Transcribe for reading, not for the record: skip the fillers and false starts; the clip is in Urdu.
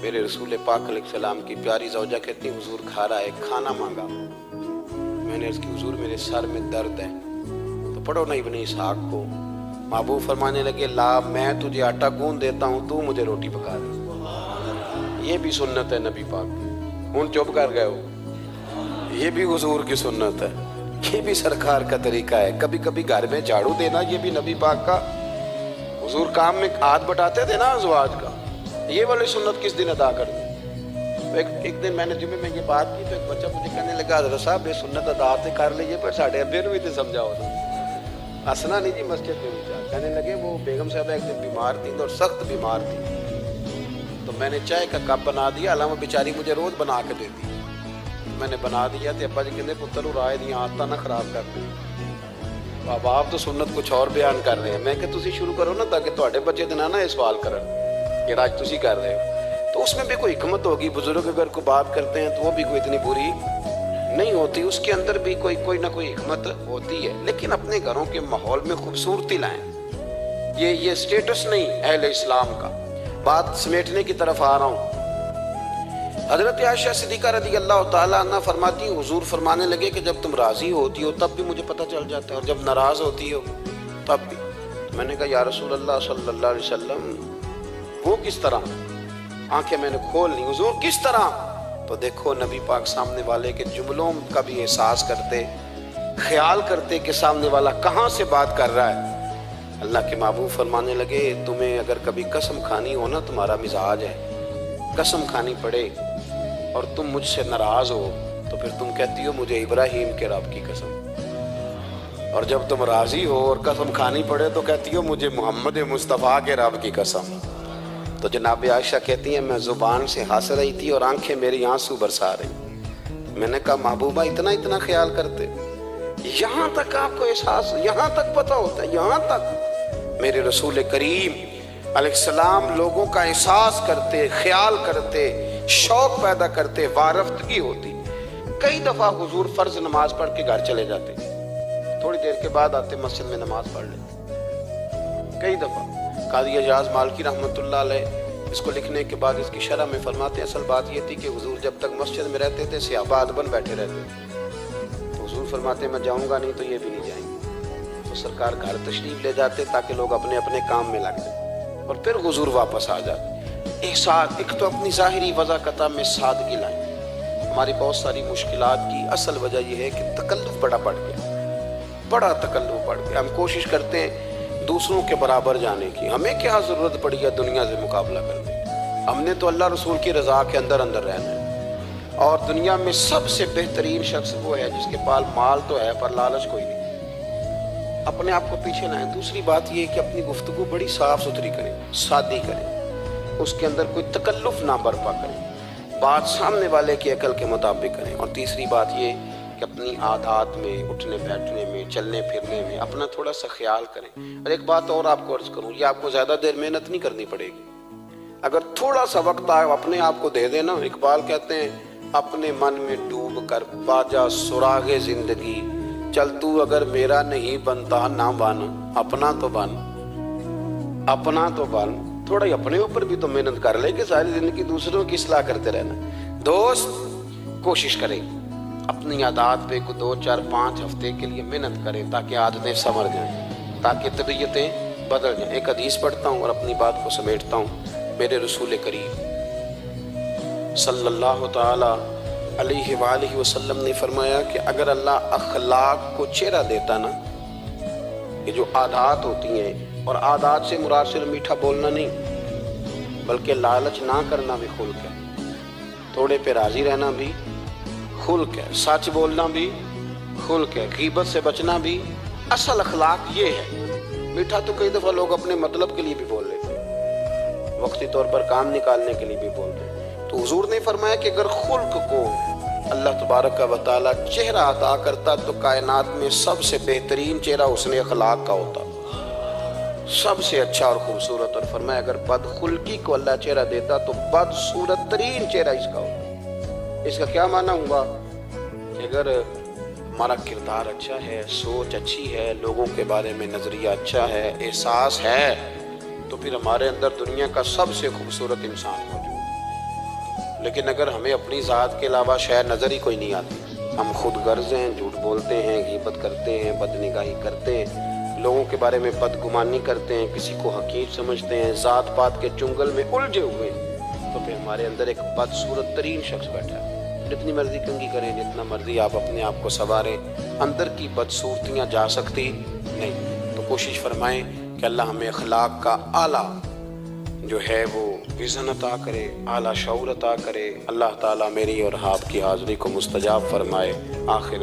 میرے رسول پاک علیہ السلام کی پیاری زوجہ کہتی ہیں حضور کھا رہا ہے، کھانا مانگا۔ میں نے عرض کی حضور میرے سر میں درد ہے، تو پڑھو نا ابن اسحاق کو۔ محبوب فرمانے لگے لا میں تجھے آٹا گوندھ دیتا ہوں، تو مجھے روٹی پکا دے۔ یہ بھی سنت ہے نبی پاک کی۔ ہن چپ کر گئے ہو، یہ بھی حضور کی سنت ہے، یہ بھی سرکار کا طریقہ ہے۔ کبھی کبھی گھر میں جھاڑو دینا یہ بھی نبی پاک کا۔ حضور کام میں ہاتھ بٹاتے تھے نا ازواج کا، یہ والی سنت کس دن ادا کر دی؟ ایک دن میں نے جمعے میں یہ بات کی تو ایک بچہ مجھے کہنے لگا حضرت صاحب یہ سنت ادا تے کر لیجیے پر ساڑھے ابے نو بھی تے سمجھاؤ نا۔ ہنسنا نہیں جی، مسجد میں بھی جا کہنے لگے وہ بیگم صاحبہ ایک دن بیمار تھی اور سخت بیمار تھی، تو میں نے چائے کا کپ بنا دیا، علامہ بیچاری مجھے روز بنا کے دیتی، میں نے بنا دیا تو ابا جی کہتے پتر رائے دی آدتاں نہ خراب کر دیں۔ اب آپ تو سنت کچھ اور بیان کر رہے ہیں، میں کہ تسی شروع کرو نا تاکہ تواڈے بچے تے نہ یہ سوال کرن کہ راج تسی کر رہے ہو۔ تو اس میں بھی کوئی حکمت ہوگی، بزرگ اگر کوئی بات کرتے ہیں تو وہ بھی کوئی اتنی بری نہیں ہوتی، اس کے اندر بھی کوئی نہ کوئی حکمت ہوتی ہے، لیکن اپنے گھروں کے ماحول میں خوبصورتی لائیں۔ یہ سٹیٹس نہیں اہل اسلام کا۔ بات سمیٹنے کی طرف آ رہا ہوں۔ حضرت عائشہ صدیقہ رضی اللہ تعالیٰ عنہ فرماتی ہیں حضور فرمانے لگے کہ جب تم راضی ہوتی ہو تب بھی مجھے پتہ چل جاتا ہے اور جب ناراض ہوتی ہو تب بھی۔ میں نے کہا یا رسول اللہ صلی اللہ علیہ وسلم وہ کس طرح؟ آنکھیں میں نے کھول لی، حضور کس طرح؟ تو دیکھو نبی پاک سامنے والے کے جملوں کا بھی احساس کرتے، خیال کرتے کہ سامنے والا کہاں سے بات کر رہا ہے۔ اللہ کے محبوب فرمانے لگے تمہیں اگر کبھی قسم کھانی ہو نا، تمہارا مزاج ہے، قسم کھانی پڑے اور تم مجھ سے ناراض ہو تو پھر تم کہتی ہو مجھے ابراہیم کے رب کی قسم، اور جب تم راضی ہو اور قسم کھانی پڑے تو کہتی ہو مجھے محمد مصطفیٰ کے رب کی قسم۔ تو جناب عائشہ کہتی ہیں میں زبان سے ہنس رہی تھی اور آنکھیں میری آنسو برسا رہی۔ میں نے کہا محبوبہ اتنا خیال کرتے، یہاں تک آپ کو احساس، یہاں تک پتہ ہوتا ہے، یہاں تک میرے رسول کریم علیہ السلام لوگوں کا احساس کرتے، خیال کرتے، شوق پیدا کرتے، وارفتگی ہوتی۔ کئی دفعہ حضور فرض نماز پڑھ کے گھر چلے جاتے، تھوڑی دیر کے بعد آتے مسجد میں نماز پڑھ لیتے۔ کئی دفعہ قاضی اعجاز مالکی رحمۃ اللہ علیہ اس کو لکھنے کے بعد اس کی شرح میں فرماتے ہیں اصل بات یہ تھی کہ حضور جب تک مسجد میں رہتے تھے صحابہ ادباً بیٹھے رہتے تھے، تو حضور فرماتے ہیں میں جاؤں گا نہیں تو یہ بھی نہیں جائیں گے، تو سرکار گھر تشریف لے جاتے تاکہ لوگ اپنے اپنے کام میں لگ جائیں اور پھر حضور واپس آ جاتے۔ احساس ایک تو اپنی ظاہری وضاحت میں سادگی لائیں۔ ہماری بہت ساری مشکلات کی اصل وجہ یہ ہے کہ تکلف بڑا بڑھ گیا، بڑا تکلف بڑھ گیا۔ ہم کوشش کرتے ہیں دوسروں کے برابر جانے کی، ہمیں کیا ضرورت پڑی ہے دنیا سے مقابلہ کرنے؟ ہم نے تو اللہ رسول کی رضا کے اندر رہنا ہے، اور دنیا میں سب سے بہترین شخص وہ ہے جس کے پاس مال تو ہے پر لالچ کوئی نہیں۔ اپنے آپ کو پیچھے لائیں۔ دوسری بات یہ کہ اپنی گفتگو بڑی صاف ستھری کریں، سادی کریں، اس کے اندر کوئی تکلف نہ برپا کریں، بات سامنے والے کی عقل کے مطابق کریں۔ اور تیسری بات یہ کہ اپنی عادات میں، اٹھنے بیٹھنے میں، چلنے پھرنے میں اپنا تھوڑا سا خیال کریں۔ اور ایک بات اور آپ کو عرض کروں، یہ آپ کو زیادہ دیر محنت نہیں کرنی پڑے گی، اگر تھوڑا سا وقت آئے اپنے آپ کو دے دینا۔ اقبال کہتے ہیں اپنے من میں ڈوب کر پاجا سراغ زندگی، چل تو اگر میرا نہیں بنتا نہ بن، اپنا تو بن، اپنا تو بن۔ تھوڑا ہی اپنے اوپر بھی تو محنت کر لے کہ ساری زندگی دوسروں کی اصلاح کرتے رہنا۔ دوست کوشش کریں اپنی عادات پہ کو 2 4 5 ہفتے کے لیے محنت کریں تاکہ عادتیں سنور جائیں، تاکہ طبیعتیں بدل جائیں۔ ایک حدیث پڑھتا ہوں اور اپنی بات کو سمیٹتا ہوں۔ میرے رسول کریم صلی اللہ تعالی علیہ وآلہ وسلم نے فرمایا کہ اگر اللہ اخلاق کو چہرہ دیتا نا، یہ جو عادات ہوتی ہیں، اور عادات سے مراد صرف میٹھا بولنا نہیں بلکہ لالچ نہ کرنا بھی خلق ہے، تھوڑے پہ راضی رہنا بھی خلق ہے، سچ بولنا بھی خلق ہے، غیبت سے بچنا بھی۔ اصل اخلاق یہ ہے۔ میٹھا تو کئی دفعہ لوگ اپنے مطلب کے لیے بھی بول لیتے ہیں، وقتی طور پر کام نکالنے کے لیے بھی بولتے ہیں۔ تو حضور نے فرمایا کہ اگر خلق کو اللہ تبارک و تعالی چہرہ عطا کرتا تو کائنات میں سب سے بہترین چہرہ حسن اخلاق کا ہوتا، سب سے اچھا اور خوبصورت۔ اور فرمایا اگر بدخلقی کو اللہ چہرہ دیتا تو بدصورت ترین چہرہ اس کا ہوتا۔ اس کا کیا معنی ہوا کہ اگر ہمارا کردار اچھا ہے، سوچ اچھی ہے، لوگوں کے بارے میں نظریہ اچھا ہے، احساس ہے، تو پھر ہمارے اندر دنیا کا سب سے خوبصورت انسان موجود ہے۔ لیکن اگر ہمیں اپنی ذات کے علاوہ شے نظر ہی کوئی نہیں آتی، ہم خود غرض ہیں، جھوٹ بولتے ہیں، غیبت کرتے ہیں، بد نگاہی کرتے ہیں، لوگوں کے بارے میں بدگمانی کرتے ہیں، کسی کو حقیر سمجھتے ہیں، ذات پات کے چنگل میں الجھے ہوئے ہیں، تو پھر ہمارے اندر ایک بدصورت ترین شخص بیٹھا ہے۔ جتنی مرضی کنگھی کریں، جتنا مرضی آپ اپنے آپ کو سنواریں، اندر کی بدصورتیاں جا سکتی نہیں۔ تو کوشش فرمائیں کہ اللہ ہمیں اخلاق کا اعلیٰ جو ہے وہ وزن عطا کرے، اعلیٰ شعور عطا کرے۔ اللہ تعالیٰ میری اور آپ کی حاضری کو مستجاب فرمائے۔ آخر